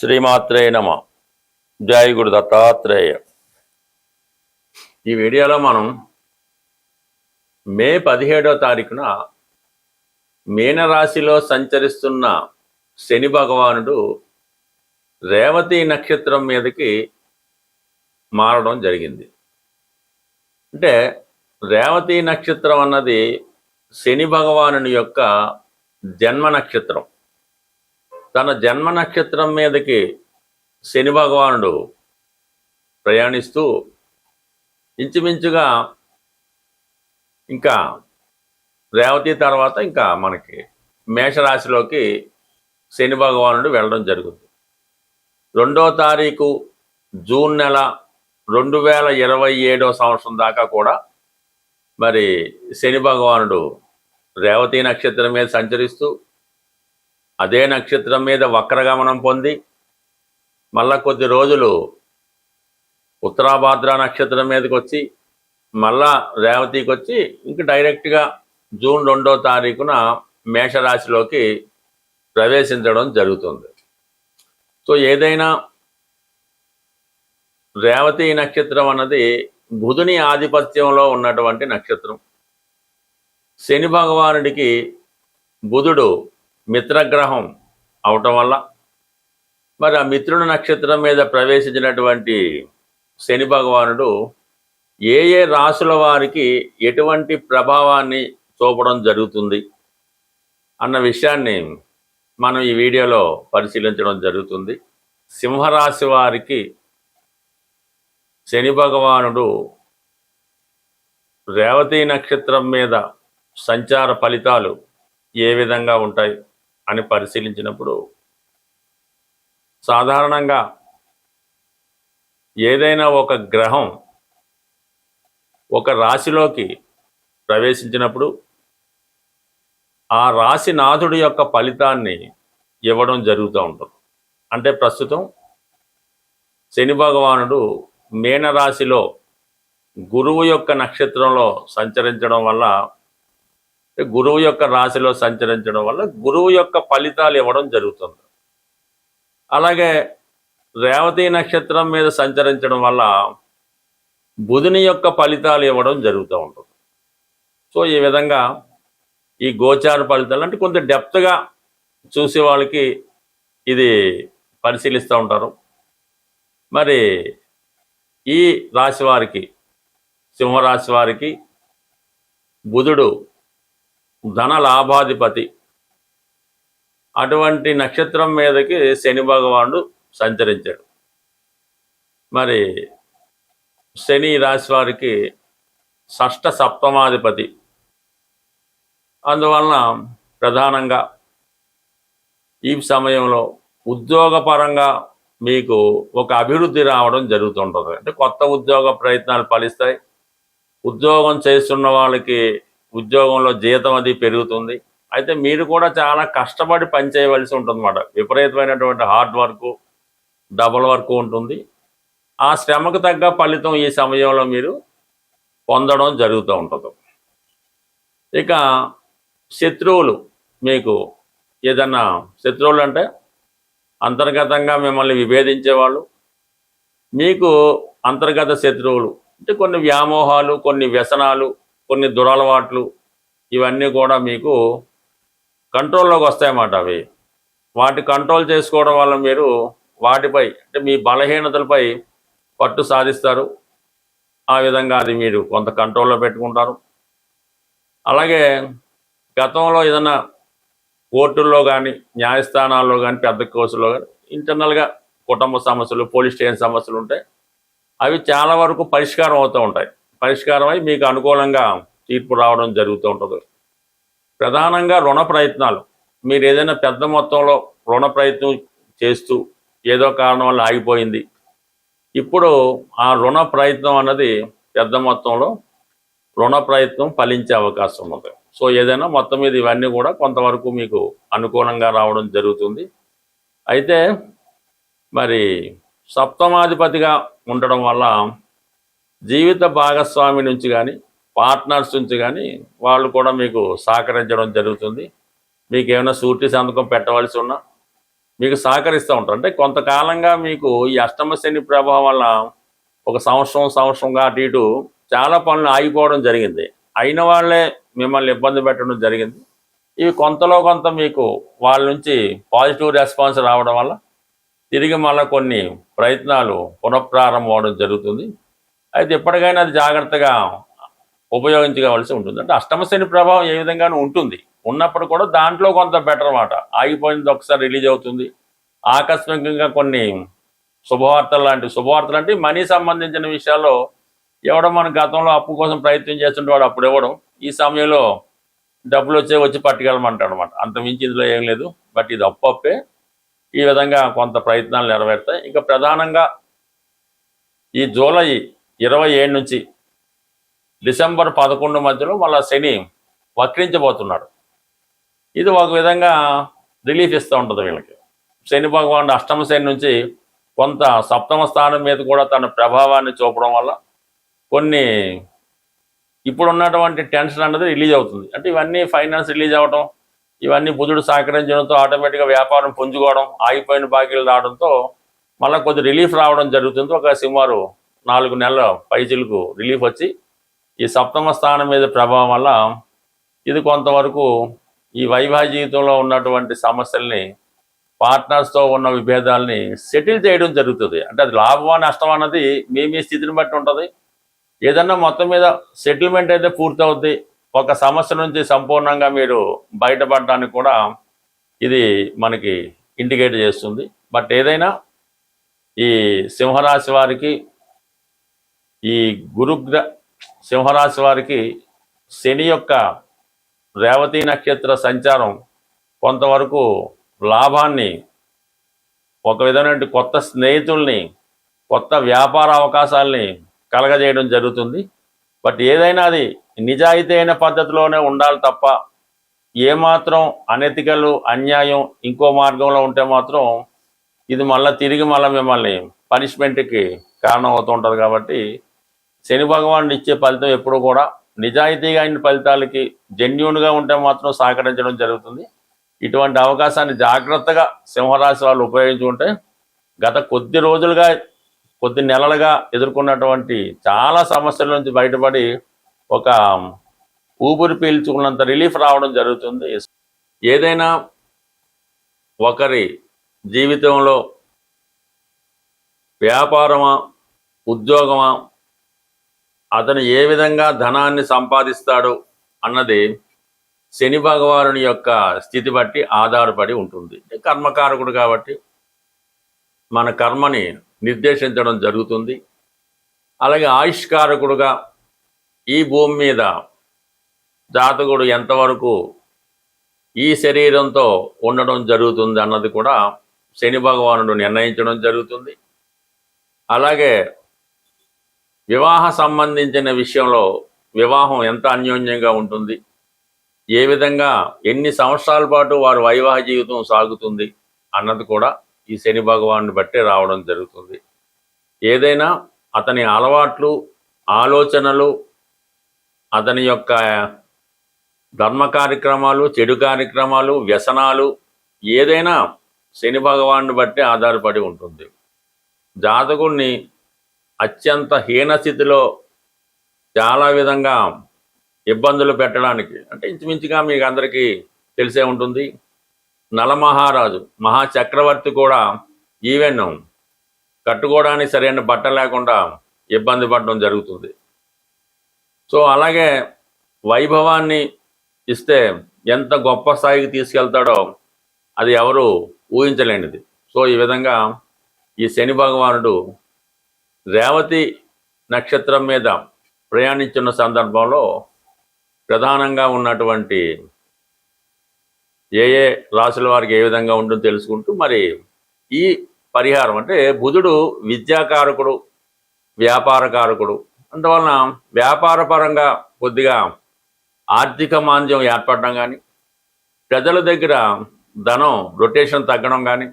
శ్రీమాత్రే నమ. జై గురు దత్తాత్రేయ. ఈ వీడియోలో మనం మే 17వ తారీఖున మీనరాశిలో సంచరిస్తున్న శని భగవానుడు రేవతి నక్షత్రం మీదకి మారడం జరిగింది. అంటే రేవతి నక్షత్రం అన్నది శని భగవానుని యొక్క జన్మ నక్షత్రం. తన జన్మ నక్షత్రం మీదకి శని భగవానుడు ప్రయాణిస్తూ ఇంచుమించుగా ఇంకా రేవతి తర్వాత ఇంకా మనకి మేషరాశిలోకి శని భగవానుడు వెళ్ళడం జరుగుతుంది. 2వ తారీఖు జూన్ నెల 2027వ సంవత్సరం దాకా కూడా మరి శని భగవానుడు రేవతి నక్షత్రం మీద సంచరిస్తూ అదే నక్షత్రం మీద వక్రగమనం పొంది మళ్ళా కొద్ది రోజులు ఉత్తరాభాద్ర నక్షత్రం మీదకి వచ్చి మళ్ళా రేవతికి వచ్చి ఇంక డైరెక్ట్గా జూన్ 2వ తారీఖున మేషరాశిలోకి ప్రవేశించడం జరుగుతుంది. సో ఏదైనా రేవతి నక్షత్రం అన్నది బుధుని ఆధిపత్యంలో ఉన్నటువంటి నక్షత్రం. శని భగవానుడికి బుధుడు మిత్రగ్రహం అవటం వల్ల మరి ఆ మిత్రుడి నక్షత్రం మీద ప్రవేశించినటువంటి శని భగవానుడు ఏ ఏ రాశుల వారికి ఎటువంటి ప్రభావాన్ని చూపడం జరుగుతుంది అన్న విషయాన్ని మనం ఈ వీడియోలో పరిశీలించడం జరుగుతుంది. సింహరాశి వారికి శని భగవానుడు రేవతి నక్షత్రం మీద సంచార ఫలితాలు ఏ విధంగా ఉంటాయి అని పరిశీలించినప్పుడు సాధారణంగా ఏదైనా ఒక గ్రహం ఒక రాశిలోకి ప్రవేశించినప్పుడు ఆ రాశినాథుడి యొక్క ఫలితాన్ని ఇవ్వడం జరుగుతూ ఉంటుంది. అంటే ప్రస్తుతం శని భగవానుడు మీనరాశిలో గురువు యొక్క నక్షత్రంలో సంచరించడం వల్ల గురువు యొక్క రాశిలో సంచరించడం వల్ల గురువు యొక్క ఫలితాలు ఇవ్వడం జరుగుతుంది. అలాగే రేవతి నక్షత్రం మీద సంచరించడం వల్ల బుధుని యొక్క ఫలితాలు ఇవ్వడం జరుగుతూ ఉంటుంది. సో ఈ విధంగా ఈ గోచార ఫలితాలు అంటే కొంత డెప్త్గా చూసే వాళ్ళకి ఇది పరిశీలిస్తూ ఉంటారు. మరి ఈ రాశి వారికి సింహరాశి వారికి బుధుడు ధన లాభాధిపతి. అటువంటి నక్షత్రం మీదకి శని భగవానుడు సంచరించాడు. మరి శని రాశి వారికి షష్ఠ సప్తమాధిపతి. అందువలన ప్రధానంగా ఈ సమయంలో ఉద్యోగపరంగా మీకు ఒక అభివృద్ధి రావడం జరుగుతుంటుంది. అంటే కొత్త ఉద్యోగ ప్రయత్నాలు ఫలిస్తాయి. ఉద్యోగం చేస్తున్న వాళ్ళకి ఉద్యోగంలో జీతం అది పెరుగుతుంది. అయితే మీరు కూడా చాలా కష్టపడి పనిచేయవలసి ఉంటుందన్నమాట. విపరీతమైనటువంటి హార్డ్ వర్క్, డబుల్ వర్క్ ఉంటుంది. ఆ శ్రమకు తగ్గ ఫలితం ఈ సమయంలో మీరు పొందడం జరుగుతూ ఉంటుంది. ఇక శత్రువులు, మీకు ఏదన్నా శత్రువులు అంటే అంతర్గతంగా మిమ్మల్ని విభేదించేవాళ్ళు, మీకు అంతర్గత శత్రువులు అంటే కొన్ని వ్యామోహాలు, కొన్ని వ్యసనాలు, కొన్ని దురలవాట్లు, ఇవన్నీ కూడా మీకు కంట్రోల్లోకి వస్తాయన్నమాట. అవి వాటి కంట్రోల్ చేసుకోవడం వల్ల మీరు వాటిపై అంటే మీ బలహీనతలపై పట్టు సాధిస్తారు. ఆ విధంగా అది మీరు కొంత కంట్రోల్లో పెట్టుకుంటారు. అలాగే గతంలో ఏదైనా కోర్టుల్లో కానీ న్యాయస్థానాల్లో కానీ పెద్ద కేసుల్లో కానీ ఇంటర్నల్గా కుటుంబ సమస్యలు, పోలీస్ స్టేషన్ సమస్యలు ఉంటాయి. అవి చాలా వరకు పరిష్కారం అవుతూ ఉంటాయి. పరిష్కారం అయి మీకు అనుకూలంగా తీర్పు రావడం జరుగుతూ ఉంటుంది. ప్రధానంగా రుణ ప్రయత్నాలు, మీరు ఏదైనా పెద్ద మొత్తంలో రుణ ప్రయత్నం చేస్తూ ఏదో కారణం వల్ల ఆగిపోయింది. ఇప్పుడు ఆ రుణ ప్రయత్నం అన్నది పెద్ద మొత్తంలో రుణ ప్రయత్నం ఫలించే అవకాశం ఉంది. సో ఏదైనా మొత్తం మీద ఇవన్నీ కూడా కొంతవరకు మీకు అనుకూలంగా రావడం జరుగుతుంది. అయితే మరి సప్తమాధిపతిగా ఉండడం వల్ల జీవిత భాగస్వామి నుంచి కానీ పార్ట్నర్స్ నుంచి కానీ వాళ్ళు కూడా మీకు సహకరించడం జరుగుతుంది. మీకు ఏమైనా సూటి సంతకం పెట్టవలసి ఉన్నా మీకు సహకరిస్తూ ఉంటారు. అంటే కొంతకాలంగా మీకు ఈ అష్టమ శని ప్రభావం వల్ల ఒక సంవత్సరంగా అటు ఇటు చాలా పనులు ఆగిపోవడం జరిగింది. అయిన వాళ్ళే మిమ్మల్ని ఇబ్బంది పెట్టడం జరిగింది. ఇవి కొంతలో కొంత మీకు వాళ్ళ నుంచి పాజిటివ్ రెస్పాన్స్ రావడం వల్ల తిరిగి మళ్ళీ కొన్ని ప్రయత్నాలు పునఃప్రారంభం అవడం జరుగుతుంది. అయితే ఎప్పటికైనా అది జాగ్రత్తగా ఉపయోగించుకోవాల్సి ఉంటుంది. అంటే అష్టమ శని ప్రభావం ఏ విధంగానూ ఉంటుంది. ఉన్నప్పుడు కూడా దాంట్లో కొంత బెటర్ మాట. ఆగిపోయింది ఒకసారి రిలీజ్ అవుతుంది. ఆకస్మికంగా కొన్ని శుభవార్తలు అంటే మనీ సంబంధించిన విషయాల్లో ఎవడో మన గతంలో అప్పు కోసం ప్రయత్నం చేస్తుంటే వాడు అప్పుడు ఇవ్వడం, ఈ సమయంలో డబ్బులు వచ్చి పట్టుకెళ్ళమంటాడు అనమాట. అంత మించి ఇందులో ఏం లేదు. బట్ ఇది అప్పే. ఈ విధంగా కొంత ప్రయత్నాలు నెరవేరుతాయి. ఇక ప్రధానంగా ఈ జూలై 27 నుంచి డిసెంబర్ 11 మధ్యలో మళ్ళీ శని వక్రించబోతున్నాడు. ఇది ఒక విధంగా రిలీఫ్ ఇస్తూ ఉంటుంది వీళ్ళకి. శని భగవానుడు అష్టమ శని నుంచి కొంత సప్తమ స్థానం మీద కూడా తన ప్రభావాన్ని చూపడం వల్ల కొన్ని ఇప్పుడున్నటువంటి టెన్షన్ అన్నది రిలీజ్ అవుతుంది. అంటే ఇవన్నీ ఫైనాన్స్ రిలీజ్ అవ్వడం, ఇవన్నీ బుధుడు సహకరించడంతో ఆటోమేటిక్గా వ్యాపారం పుంజుకోవడం, ఆగిపోయిన బాకీలు రావడంతో మళ్ళీ కొద్ది రిలీఫ్ రావడం జరుగుతుంది. ఒక సుమారు 4 నెలల పైచిలకు రిలీఫ్ వచ్చి ఈ సప్తమ స్థానం మీద ప్రభావం వల్ల ఇది కొంతవరకు ఈ వైవాహిక జీవితంలో ఉన్నటువంటి సమస్యల్ని, పార్ట్నర్స్తో ఉన్న విభేదాలని సెటిల్ చేయడం జరుగుతుంది. అంటే అది లాభమా నష్టం అన్నది మీ స్థితిని బట్టి ఉంటుంది. ఏదన్నా మొత్తం మీద సెటిల్మెంట్ అయితే పూర్తవుద్ది. ఒక సమస్య నుంచి సంపూర్ణంగా మీరు బయటపడడానికి కూడా ఇది మనకి ఇండికేట్ చేస్తుంది. బట్ ఏదైనా ఈ సింహరాశి వారికి ఈ సింహరాశి వారికి శని యొక్క రేవతి నక్షత్ర సంచారం కొంతవరకు లాభాన్ని, ఒక విధమైన కొత్త స్నేహితుల్ని, కొత్త వ్యాపార అవకాశాలని కలగజేయడం జరుగుతుంది. బట్ ఏదైనా అది నిజాయితీ అయిన పద్ధతిలోనే ఉండాలి తప్ప ఏమాత్రం అనెతికల్, అన్యాయం ఇంకో మార్గంలో ఉంటే మాత్రం ఇది తిరిగి మిమ్మల్ని పనిష్మెంట్కి కారణం అవుతూ ఉంటుంది. కాబట్టి శని భగవానుడు ఇచ్చే ఫలితం ఎప్పుడు కూడా నిజాయితీగా అయిన ఫలితాలకి జెన్యూన్గా ఉంటే మాత్రం సహకరించడం జరుగుతుంది. ఇటువంటి అవకాశాన్ని జాగ్రత్తగా సింహరాశి వాళ్ళు ఉపయోగించుకుంటే గత కొద్ది నెలలుగా ఎదుర్కొన్నటువంటి చాలా సమస్యల నుంచి బయటపడి ఒక ఊపిరి పీల్చుకున్నంత రిలీఫ్ రావడం జరుగుతుంది. ఏదైనా ఒకరి జీవితంలో వ్యాపారమా, ఉద్యోగమా, అతను ఏ విధంగా ధనాన్ని సంపాదిస్తాడు అన్నది శని భగవానుని యొక్క స్థితి బట్టి ఆధారపడి ఉంటుంది. కర్మకారకుడు కాబట్టి మన కర్మని నిర్దేశించడం జరుగుతుంది. అలాగే ఆయుష్కారకుడుగా ఈ భూమి మీద జాతకుడు ఎంతవరకు ఈ శరీరంతో ఉండడం జరుగుతుంది అన్నది కూడా శని భగవానుడు నిర్ణయించడం జరుగుతుంది. అలాగే వివాహ సంబంధించిన విషయంలో వివాహం ఎంత అన్యోన్యంగా ఉంటుంది, ఏ విధంగా ఎన్ని సంవత్సరాల పాటు వారి వైవాహిక జీవితం సాగుతుంది అన్నది కూడా ఈ శని భగవాన్ని బట్టే రావడం జరుగుతుంది. ఏదైనా అతని అలవాట్లు, ఆలోచనలు, అతని యొక్క ధర్మ కార్యక్రమాలు, చెడు కార్యక్రమాలు, వ్యసనాలు ఏదైనా శని భగవాన్ని బట్టి ఆధారపడి ఉంటుంది. జాతకుడిని అత్యంత హీనస్థితిలో చాలా విధంగా ఇబ్బందులు పెట్టడానికి, అంటే ఇంచుమించుగా మీకు అందరికీ తెలిసే ఉంటుంది, నలమహారాజు మహాచక్రవర్తి కూడా ఈవెన్ కట్టుకోవడానికి సరైన బట్ట లేకుండా ఇబ్బంది పడడం జరుగుతుంది. సో అలాగే వైభవాన్ని ఇస్తే ఎంత గొప్ప స్థాయికి తీసుకెళ్తాడో అది ఎవరు ఊహించలేనిది. సో ఈ విధంగా ఈ శని భగవానుడు రేవతి నక్షత్రం మీద ప్రయాణించిన సందర్భంలో ప్రధానంగా ఉన్నటువంటి ఏ రాశుల వారికి ఏ విధంగా ఉంటుందో తెలుసుకుంటూ మరి ఈ పరిహారం, అంటే బుధుడు విద్యాకారకుడు, వ్యాపారకారకుడు, అందువలన వ్యాపారపరంగా కొద్దిగా ఆర్థిక మాంద్యం ఏర్పడడం కానీ, ప్రజల దగ్గర ధనం రొటేషన్ తగ్గడం కానీ,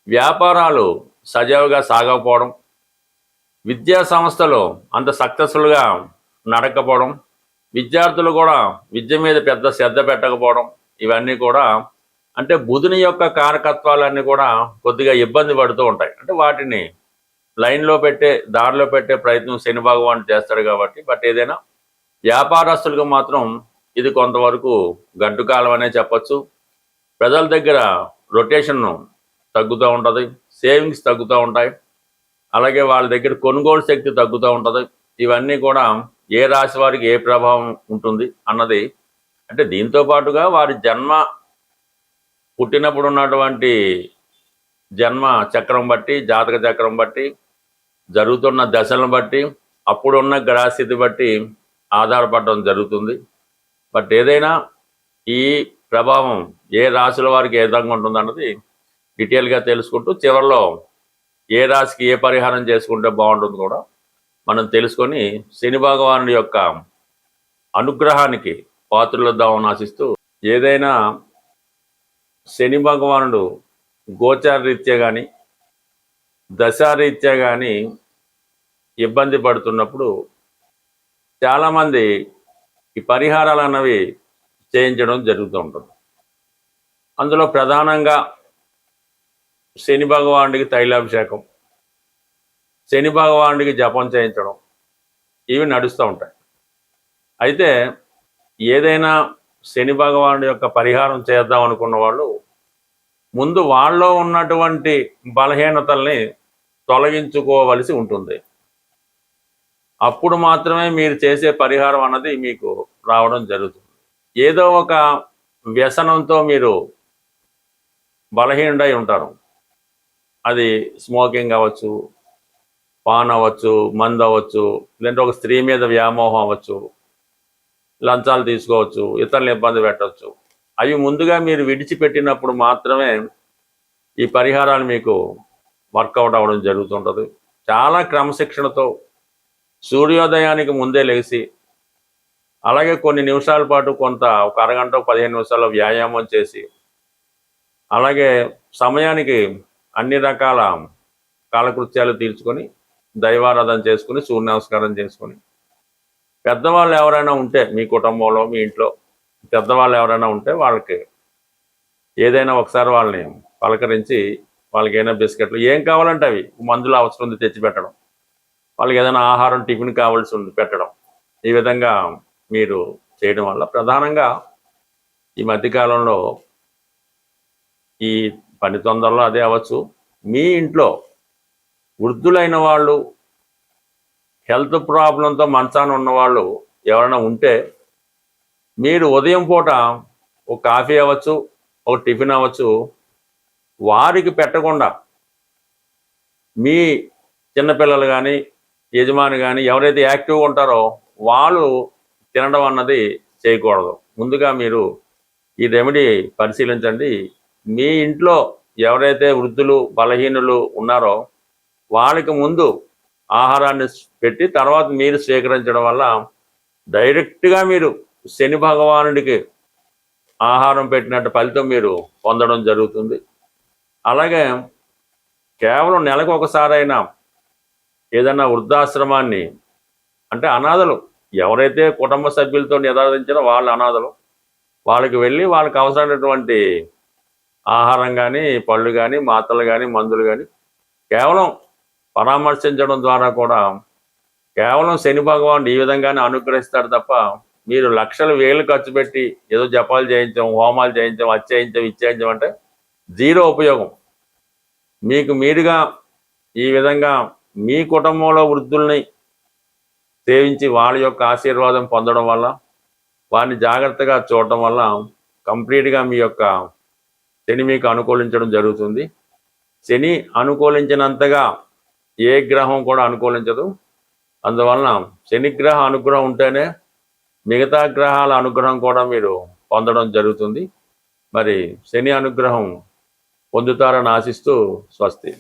వ్యాపారాలు సజావుగా సాగకపోవడం, విద్యా సంస్థలు అంత సక్సెస్ఫుల్గా నడకపోవడం, విద్యార్థులు కూడా విద్య మీద పెద్ద శ్రద్ధ పెట్టకపోవడం, ఇవన్నీ కూడా అంటే బుధుని యొక్క కారకత్వాలన్నీ కూడా కొద్దిగా ఇబ్బంది పడుతూ ఉంటాయి. అంటే వాటిని లైన్లో పెట్టే దారిలో పెట్టే ప్రయత్నం శని భగవానుడు చేస్తాడు కాబట్టి. బట్ ఏదైనా వ్యాపారస్తులకు మాత్రం ఇది కొంతవరకు గడ్డు కాలం అనే చెప్పచ్చు. ప్రజల దగ్గర రొటేషన్ తగ్గుతూ ఉంటుంది, సేవింగ్స్ తగ్గుతూ ఉంటాయి, అలాగే వాళ్ళ దగ్గర కొనుగోలు శక్తి తగ్గుతూ ఉంటుంది. ఇవన్నీ కూడా ఏ రాశి వారికి ఏ ప్రభావం ఉంటుంది అన్నది, అంటే దీంతో పాటుగా వారి జన్మ పుట్టినప్పుడు ఉన్నటువంటి జన్మ చక్రం బట్టి, జాతక చక్రం బట్టి, జరుగుతున్న దశలను బట్టి, అప్పుడున్న గ్రహస్థితి బట్టి ఆధారపడడం జరుగుతుంది. బట్ ఏదైనా ఈ ప్రభావం ఏ రాశుల వారికి ఏ విధంగా ఉంటుంది అన్నది డీటెయిల్గా తెలుసుకుంటూ చివరిలో ఏ రాశికి ఏ పరిహారం చేసుకుంటే బాగుంటుంది కూడా మనం తెలుసుకొని శని భగవానుడి యొక్క అనుగ్రహానికి పాత్రలొద్దామని ఆశిస్తూ, ఏదైనా శని భగవానుడు గోచార రీత్యా కానీ దశారీత్యా కానీ ఇబ్బంది పడుతున్నప్పుడు చాలామంది ఈ పరిహారాలు అన్నవి చేయించడం జరుగుతూ ఉంటుంది. అందులో ప్రధానంగా శని భగవానుడికి తైలాభిషేకం, శని భగవానుడికి జపం చేయించడం, ఇవి నడుస్తూ ఉంటాయి. అయితే ఏదైనా శని భగవానుడి యొక్క పరిహారం చేద్దాం అనుకున్న వాళ్ళు ముందు వాళ్ళలో ఉన్నటువంటి బలహీనతల్ని తొలగించుకోవలసి ఉంటుంది. అప్పుడు మాత్రమే మీరు చేసే పరిహారం అన్నది మీకు రావడం జరుగుతుంది. ఏదో ఒక వ్యసనంతో మీరు బలహీనుడై ఉంటారు. అది స్మోకింగ్ అవ్వచ్చు, పాన్ అవ్వచ్చు, మందు అవ్వచ్చు, లేదంటే ఒక స్త్రీ మీద వ్యామోహం అవ్వచ్చు, లంచాలు తీసుకోవచ్చు, ఇతరులను ఇబ్బంది పెట్టవచ్చు. అవి ముందుగా మీరు విడిచిపెట్టినప్పుడు మాత్రమే ఈ పరిహారాలు మీకు వర్కౌట్ అవ్వడం జరుగుతుంటుంది. చాలా క్రమశిక్షణతో సూర్యోదయానికి ముందే లేచి, అలాగే కొన్ని నిమిషాల పాటు కొంత ఒక అరగంట 15 నిమిషాల్లో వ్యాయామం చేసి, అలాగే సమయానికి అన్ని రకాల కాలకృత్యాలు తీర్చుకొని దైవారాధన చేసుకుని సూర్య నమస్కారం చేసుకొని, పెద్దవాళ్ళు ఎవరైనా ఉంటే మీ కుటుంబంలో మీ ఇంట్లో పెద్దవాళ్ళు ఎవరైనా ఉంటే వాళ్ళకి ఏదైనా ఒకసారి వాళ్ళని పలకరించి వాళ్ళకి ఏదైనా బిస్కెట్లు ఏం కావాలంటే అవి, మందులు అవసరం ఉంది తెచ్చి పెట్టడం, వాళ్ళకి ఏదైనా ఆహారం టిఫిన్ కావాల్సి ఉంది పెట్టడం, ఈ విధంగా మీరు చేయడం వల్ల ప్రధానంగా ఈ మధ్యకాలంలో ఈ పని తొందరలో అదే అవ్వచ్చు, మీ ఇంట్లో వృద్ధులైన వాళ్ళు, హెల్త్ ప్రాబ్లంతో మంచాన ఉన్నవాళ్ళు ఎవరైనా ఉంటే మీరు ఉదయం పూట ఒక కాఫీ అవ్వచ్చు, ఒక టిఫిన్ అవ్వచ్చు, వారికి పెట్టకుండా మీ చిన్నపిల్లలు కానీ యజమాని కానీ ఎవరైతే యాక్టివ్గా ఉంటారో వాళ్ళు తినడం అన్నది చేయకూడదు. ముందుగా మీరు ఈ రెమెడీ పరిశీలించండి. మీ ఇంట్లో ఎవరైతే వృద్ధులు బలహీనులు ఉన్నారో వాళ్ళకి ముందు ఆహారాన్ని పెట్టి తర్వాత మీరు స్వీకరించడం వల్ల డైరెక్ట్గా మీరు శని భగవానుడికి ఆహారం పెట్టినట్టు ఫలితం మీరు పొందడం జరుగుతుంది. అలాగే కేవలం నెలకు ఒకసారైనా ఏదన్నా వృద్ధాశ్రమాన్ని, అంటే అనాథలు ఎవరైతే కుటుంబ సభ్యులతో నిరాధించారో వాళ్ళ అనాథలు, వాళ్ళకి వెళ్ళి వాళ్ళకి అవసరమైనటువంటి ఆహారం కానీ పళ్ళు కానీ మాత్రలు కానీ మందులు కానీ కేవలం పరామర్శించడం ద్వారా కూడా కేవలం శని భగవానుడు ఈ విధంగానే అనుగ్రహిస్తాడు తప్ప మీరు లక్షలు వేలు ఖర్చు పెట్టి ఏదో జపాలు చేయించాం, హోమాలు చేయించాం, అది చేయించాం, ఇది చేయించాం అంటే జీరో ఉపయోగం. మీకు మీరుగా ఈ విధంగా మీ కుటుంబంలో వృద్ధుల్ని సేవించి వాళ్ళ యొక్క ఆశీర్వాదం పొందడం వల్ల, వారిని జాగ్రత్తగా చూడటం వల్ల కంప్లీట్గా మీ యొక్క శని మీకు అనుకూలించడం జరుగుతుంది. శని అనుకూలించినంతగా ఏ గ్రహం కూడా అనుకూలించదు. అందువలన శనిగ్రహ అనుగ్రహం ఉంటేనే మిగతా గ్రహాల అనుగ్రహం కూడా మీరు పొందడం జరుగుతుంది. మరి శని అనుగ్రహం పొందుతారని ఆశిస్తూ స్వస్తి.